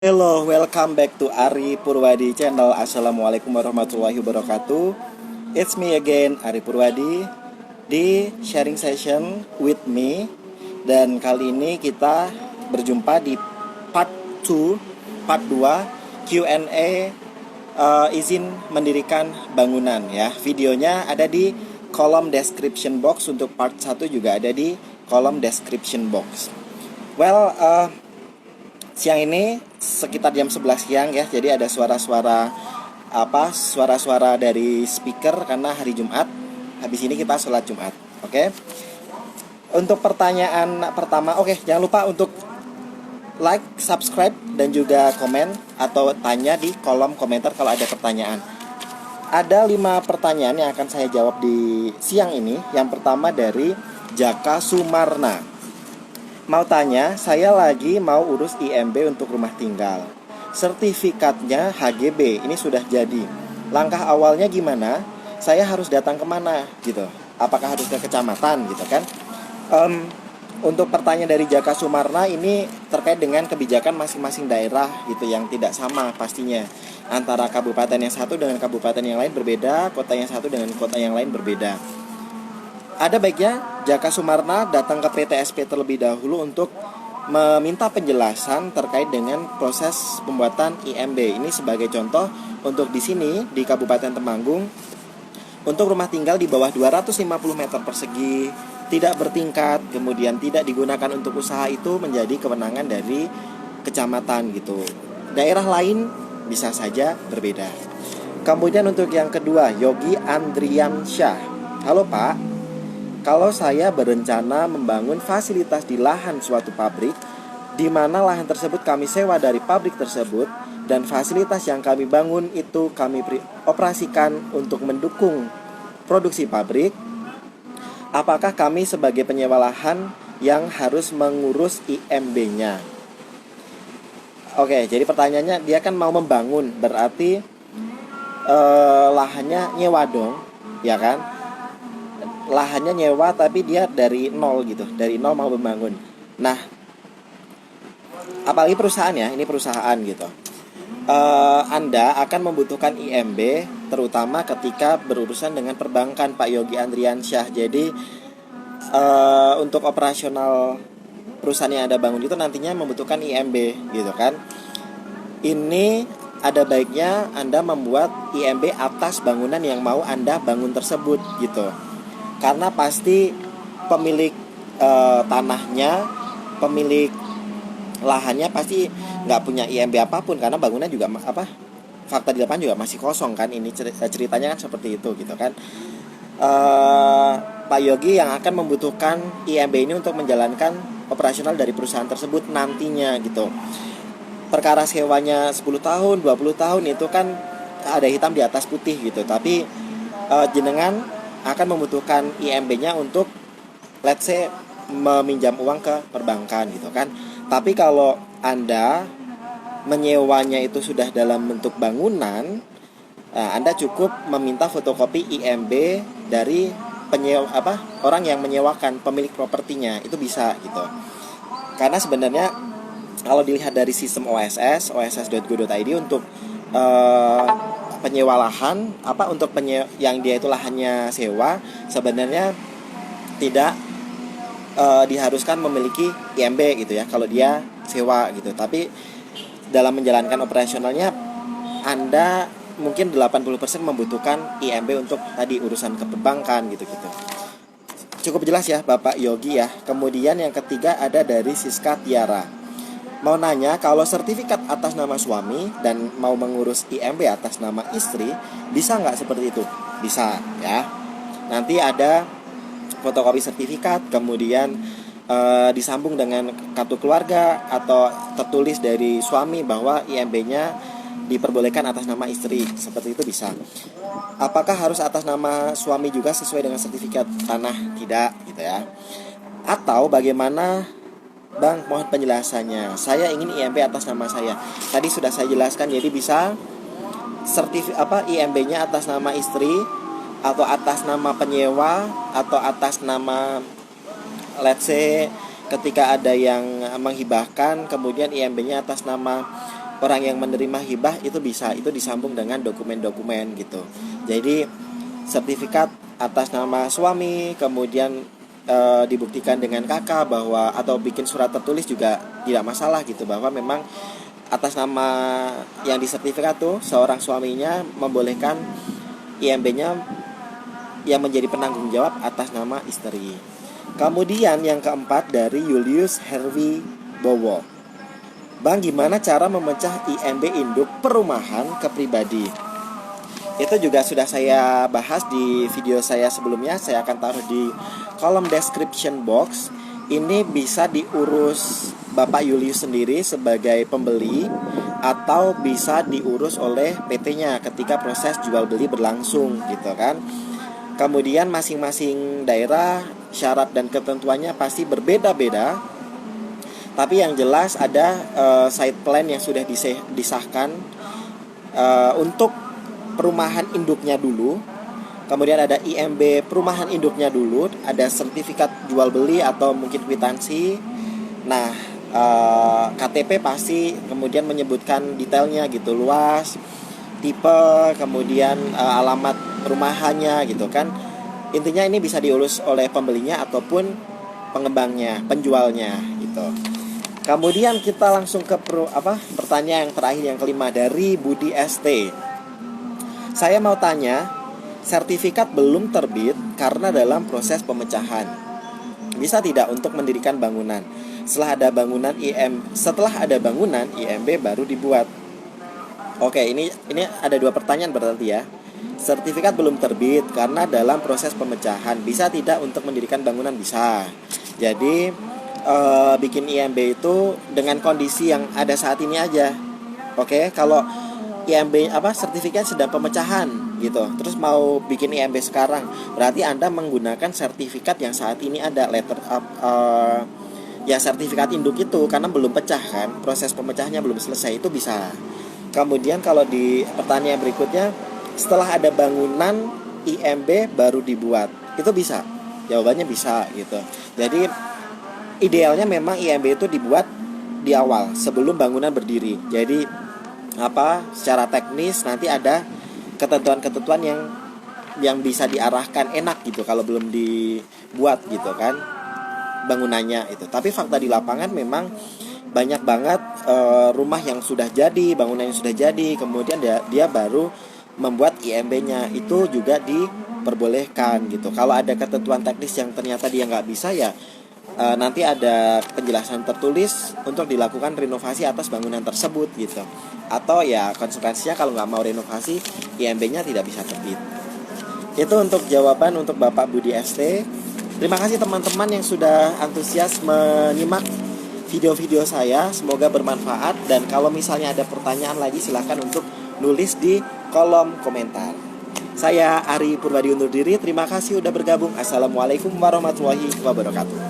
Hello, welcome back to Ari Purwadi channel. Assalamualaikum warahmatullahi wabarakatuh. It's me again, Ari Purwadi di sharing session with me. Dan kali ini kita berjumpa di part 2, part 2 Q&A izin mendirikan bangunan ya. Videonya ada di kolom description box. Untuk part 1 juga ada di kolom description box. Well, siang ini sekitar jam 11 siang ya. Jadi ada suara-suara suara-suara dari speaker karena hari Jumat. Habis ini kita sholat Jumat. Oke. Untuk pertanyaan pertama, jangan lupa untuk like, subscribe dan juga komen atau tanya di kolom komentar kalau ada pertanyaan. Ada 5 pertanyaan yang akan saya jawab di siang ini. Yang pertama dari Jaka Sumarna. Mau tanya, saya lagi mau urus IMB untuk rumah tinggal. Sertifikatnya HGB, ini sudah jadi. Langkah awalnya gimana? Saya harus datang kemana gitu? Apakah harus ke kecamatan gitu kan? Untuk pertanyaan dari Jaka Sumarna ini terkait dengan kebijakan masing-masing daerah gitu, yang tidak sama pastinya. Antara kabupaten yang satu dengan kabupaten yang lain berbeda, kota yang satu dengan kota yang lain berbeda. Ada baiknya Jaka Sumarna datang ke PTSP terlebih dahulu untuk meminta penjelasan terkait dengan proses pembuatan IMB. Ini sebagai contoh untuk di sini di Kabupaten Temanggung, untuk rumah tinggal di bawah 250 meter persegi, tidak bertingkat, kemudian tidak digunakan untuk usaha, itu menjadi kewenangan dari kecamatan gitu. Daerah lain bisa saja berbeda. Kemudian untuk yang kedua, Yogi Andriansyah. Halo Pak, kalau saya berencana membangun fasilitas di lahan suatu pabrik, di mana lahan tersebut kami sewa dari pabrik tersebut, dan fasilitas yang kami bangun itu kami operasikan untuk mendukung produksi pabrik, apakah kami sebagai penyewa lahan yang harus mengurus IMB-nya? Oke, jadi pertanyaannya, dia kan mau membangun, berarti lahannya nyewa dong, ya kan? Lahannya nyewa tapi dia dari nol gitu, dari nol mau membangun. Nah, apalagi perusahaan ya, ini perusahaan gitu. Anda akan membutuhkan IMB terutama ketika berurusan dengan perbankan, Pak Yogi Andriansyah. Jadi untuk operasional perusahaan yang Anda bangun itu nantinya membutuhkan IMB gitu kan. Ini ada baiknya Anda membuat IMB atas bangunan yang mau Anda bangun tersebut gitu. Karena pasti pemilik tanahnya, pemilik lahannya pasti nggak punya IMB apapun, karena bangunan juga fakta di lapangan juga masih kosong kan. Ini ceritanya kan seperti itu gitu kan. Pak Yogi yang akan membutuhkan IMB ini untuk menjalankan operasional dari perusahaan tersebut nantinya gitu. Perkara sewanya 10 tahun, 20 tahun itu kan ada hitam di atas putih gitu. Tapi jenengan akan membutuhkan IMB-nya untuk let's say meminjam uang ke perbankan gitu kan. Tapi kalau Anda menyewanya itu sudah dalam bentuk bangunan, Anda cukup meminta fotokopi IMB dari orang yang menyewakan, pemilik propertinya, itu bisa gitu. Karena sebenarnya kalau dilihat dari sistem oss.go.id untuk penyewa lahan, untuk yang dia itu lahannya sewa, sebenarnya tidak diharuskan memiliki IMB gitu ya kalau dia sewa gitu. Tapi dalam menjalankan operasionalnya Anda mungkin 80% membutuhkan IMB untuk tadi urusan ke perbankan gitu-gitu. Cukup jelas ya Bapak Yogi ya. Kemudian yang ketiga ada dari Siska Tiara. Mau nanya, kalau sertifikat atas nama suami dan mau mengurus IMB atas nama istri, bisa nggak seperti itu? Bisa ya. Nanti ada fotokopi sertifikat, kemudian disambung dengan kartu keluarga atau tertulis dari suami bahwa IMB-nya diperbolehkan atas nama istri. Seperti itu bisa. Apakah harus atas nama suami juga sesuai dengan sertifikat tanah? Tidak gitu ya. Atau bagaimana, Bang, mohon penjelasannya. Saya ingin IMB atas nama saya. Tadi sudah saya jelaskan, jadi bisa IMB-nya atas nama istri atau atas nama penyewa atau atas nama let's say ketika ada yang menghibahkan, kemudian IMB-nya atas nama orang yang menerima hibah itu bisa, itu disambung dengan dokumen-dokumen gitu. Jadi sertifikat atas nama suami, kemudian dibuktikan dengan kakak bahwa, atau bikin surat tertulis juga tidak masalah gitu, bahwa memang atas nama yang disertifikat tuh seorang suaminya membolehkan IMB-nya yang menjadi penanggung jawab atas nama istri. Kemudian yang keempat dari Julius Herwi Bowo. Bang, gimana cara memecah IMB induk perumahan ke pribadi? Itu juga sudah saya bahas di video saya sebelumnya. Saya akan taruh di kolom description box. Ini bisa diurus Bapak Julius sendiri sebagai pembeli, atau bisa diurus oleh PT-nya ketika proses jual beli berlangsung gitu kan. Kemudian masing-masing daerah syarat dan ketentuannya pasti berbeda-beda. Tapi yang jelas ada site plan yang sudah disahkan untuk perumahan induknya dulu. Kemudian ada IMB perumahan induknya dulu, ada sertifikat jual beli atau mungkin kwitansi. Nah, KTP pasti kemudian menyebutkan detailnya gitu, luas, tipe, kemudian alamat perumahannya gitu kan. Intinya ini bisa diurus oleh pembelinya ataupun pengembangnya, penjualnya gitu. Kemudian kita langsung ke pertanyaan yang terakhir, yang kelima dari Budi ST. Saya mau tanya, sertifikat belum terbit karena dalam proses pemecahan. Bisa tidak untuk mendirikan bangunan? Setelah ada bangunan IMB baru dibuat. Oke, ini ada dua pertanyaan berarti ya. Sertifikat belum terbit karena dalam proses pemecahan. Bisa tidak untuk mendirikan bangunan? Bisa. Jadi bikin IMB itu dengan kondisi yang ada saat ini aja. Oke, kalau IMB sertifikat sedang pemecahan gitu, terus mau bikin IMB sekarang, berarti Anda menggunakan sertifikat yang saat ini ada, letter ya sertifikat induk itu, karena belum pecah kan, proses pemecahannya belum selesai, itu bisa. Kemudian kalau di pertanyaan berikutnya, setelah ada bangunan IMB baru dibuat, itu bisa? Jawabannya bisa gitu. Jadi idealnya memang IMB itu dibuat di awal sebelum bangunan berdiri. Jadi secara teknis nanti ada ketentuan-ketentuan yang bisa diarahkan, enak gitu kalau belum dibuat gitu kan bangunannya itu. Tapi fakta di lapangan memang banyak banget rumah yang sudah jadi, bangunan yang sudah jadi, kemudian dia baru membuat IMB-nya, itu juga diperbolehkan gitu. Kalau ada ketentuan teknis yang ternyata dia nggak bisa, ya nanti ada penjelasan tertulis untuk dilakukan renovasi atas bangunan tersebut gitu. Atau ya konsekuensinya kalau nggak mau renovasi, IMB-nya tidak bisa terbit. Itu untuk jawaban untuk Bapak Budi ST. Terima kasih teman-teman yang sudah antusias menyimak video-video saya. Semoga bermanfaat, dan kalau misalnya ada pertanyaan lagi silahkan untuk nulis di kolom komentar. Saya Ari Purwadi undur diri. Terima kasih sudah bergabung. Assalamualaikum warahmatullahi wabarakatuh.